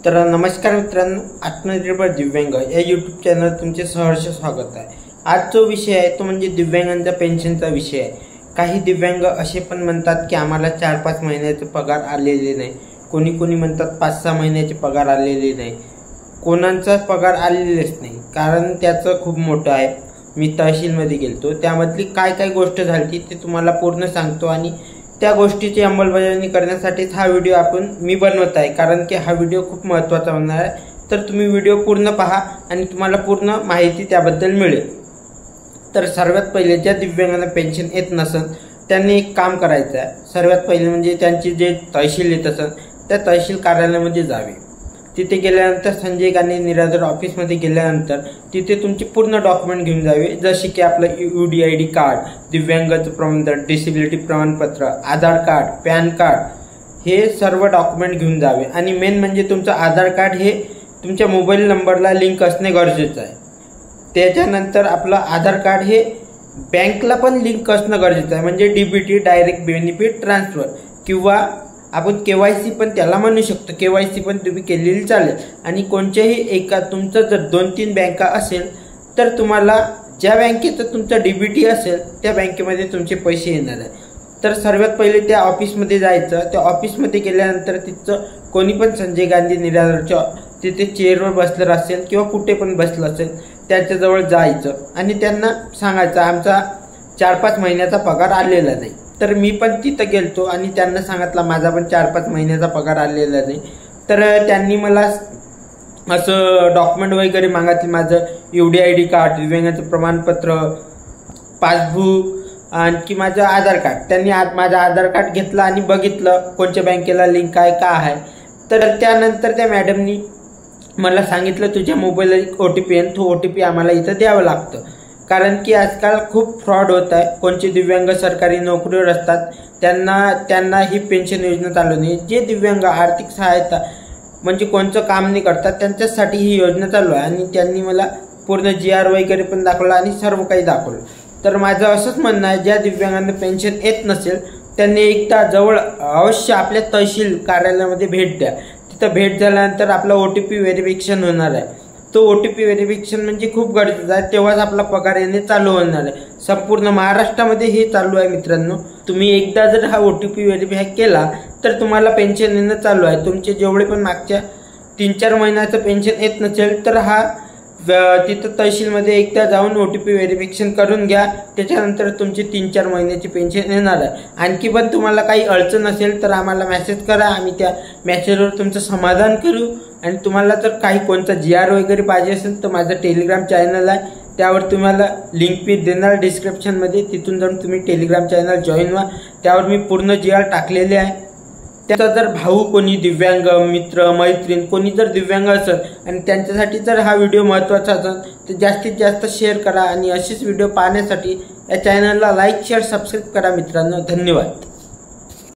तर नमस्कार मित्रांनो, आत्मनिर्भर दिव्यांग या यूट्यूब चॅनल तुमचे सहर्ष स्वागत आहे। आज जो विषय आहे तो म्हणजे दिव्यांगांचा पेन्शनचा विषय आहे। काही दिव्यांग असे पण म्हणतात की आम्हाला 4-5 महिन्याचे पगार आलेले नाही, कोणी म्हणतात 5-6 महिन्याचे पगार आलेले नाही, कोणाचा पगार आलेलेच नाही। कारण त्याचं खूप मोठं आहे। मी तहसीलमध्ये गेलतो, त्यामधली काय गोष्ट झाली ते तुम्हाला पूर्ण सांगतो आणि त्या गोष्टीची अंमलबजावणी करण्यासाठीच हा व्हिडिओ मी बनवत आहे, कारण की हा व्हिडिओ खूप महत्त्वाचा होणार आहे। तर तुम्ही व्हिडिओ पूर्ण पहा आणि तुम्हाला पूर्ण माहिती त्याबद्दल मिळेल। तर सर्वात पहिले ज्या दिव्यांगांना पेन्शन येत नसेल त्यांनी एक काम करायचं आहे। सर्वात पहिले म्हणजे त्यांची जे तहसील येत असेल त्या तहसील कार्यालयामध्ये जावे। तिथे गेल्यानंतर संजय गांधी निराधार ऑफिसमध्ये गेल्यानंतर तिथे तुमची पूर्ण डॉक्युमेंट घेऊन जावे, जसे की आपलं UDID कार्ड, दिव्यांगाचं प्रमाणपत्र, डिसेबिलिटी प्रमाणपत्र, आधार कार्ड, पॅन कार्ड, हे सर्व डॉक्युमेंट घेऊन जावे। आणि मेन म्हणजे तुमचं आधार कार्ड हे तुमच्या मोबाईल नंबरला लिंक असणे गरजेचं आहे। त्याच्यानंतर आपलं आधार कार्ड हे बँकला पण लिंक असणं गरजेचं आहे, म्हणजे DBT डायरेक्ट बेनिफिट ट्रान्सफर, किंवा आपण KYC पण त्याला म्हणू शकतो। KYC पण तुम्ही केलेली चालेल। आणि कोणत्याही एका तुमचं जर 2-3 बँका असेल तर तुम्हाला ज्या बँकेचं तुमचं DBT असेल त्या बँकेमध्ये तुमचे पैसे येणार आहे। तर सर्वात पहिले त्या ऑफिसमध्ये जायचं। त्या ऑफिसमध्ये गेल्यानंतर तिथं कोणी पण संजय गांधी निराधारच्या तिथे चेअरवर बसलं असेल किंवा कुठे पण बसलं असेल त्याच्याजवळ जायचं आणि त्यांना सांगायचं आमचा 4-5 महिन्याचा पगार आलेला नाही। तर मी पण तिथं गेलतो आणि त्यांना सांगितलं माझा पण 4-5 महिन्याचा पगार आलेला नाही। तर त्यांनी मला असं डॉक्युमेंट वगैरे मागितले, माझं UDID कार्ड, दिव्यांगाचं प्रमाणपत्र, पासबुक आणखी माझं आधार कार्ड। त्यांनी माझं आधार कार्ड घेतलं आणि बघितलं कोणत्या बँकेला लिंक आहे का आहे। तर त्यानंतर त्या मॅडमनी मला सांगितलं तुझ्या मोबाईलला एक OTP आहे, तो OTP आम्हाला इथं द्यावं लागतं, कारण की आजकाल खूप फ्रॉड होत आहे। कोणते दिव्यांग सरकारी नोकरीवर असतात त्यांना ही पेन्शन योजना चालू नाही। जे दिव्यांग आर्थिक सहायता म्हणजे कोणतं काम नाही करतात त्यांच्यासाठी ही योजना चालू आहे। आणि त्यांनी मला पूर्ण GR वगैरे पण दाखवला आणि सर्व काही दाखवलं। तर माझं असंच म्हणणं आहे, ज्या दिव्यांगांना पेन्शन येत नसेल त्यांनी एकदा जवळ अवश्य आपल्या तहसील कार्यालयामध्ये भेट द्या। तिथं भेट झाल्यानंतर आपला OTP व्हेरिफिकेशन होणार आहे। तो OTP व्हेरिफिकेशन म्हणजे खूप गरजेचं आहे, तेव्हाच आपला पगार येणे चालू होणार आहे। संपूर्ण महाराष्ट्रामध्ये हे चालू आहे मित्रांनो। तुम्ही एकदा जर हा OTP व्हेरिफाय केला तर तुम्हाला पेन्शन येणं चालू आहे। तुमचे जेवढे पण मागच्या 3-4 महिन्याचं पेन्शन येत नसेल तर तिथं तहसीलमध्ये एकदा जाऊन OTP व्हेरिफिकेशन करून घ्या। त्याच्यानंतर तुमची 3-4 महिन्याची पेन्शन येणार आहे। आणखी पण तुम्हाला काही अडचण असेल तर आम्हाला मेसेज करा, आम्ही त्या मेसेजवर तुमचं समाधान करू। आणि तुम्हाला जर काही कोणता GR वगैरे पाहिजे असेल तर माझं टेलिग्राम चॅनल आहे, त्यावर तुम्हाला लिंक मी देणार डिस्क्रिप्शनमध्ये, तिथून जाऊन तुम्ही टेलिग्राम चॅनल जॉईन व्हा। त्यावर मी पूर्ण GR टाकलेले आहे। त्याचा जर भाऊ कोणी दिव्यांग, मित्र मैत्रीण कोणी जर दिव्यांग असेल आणि त्यांच्यासाठी जर हा व्हिडिओ महत्त्वाचा असेल तर जास्तीत जास्त शेअर करा। आणि अशीच व्हिडिओ पाहण्यासाठी या चॅनलला लाईक, शेअर, सबस्क्राईब करा मित्रांनो। धन्यवाद।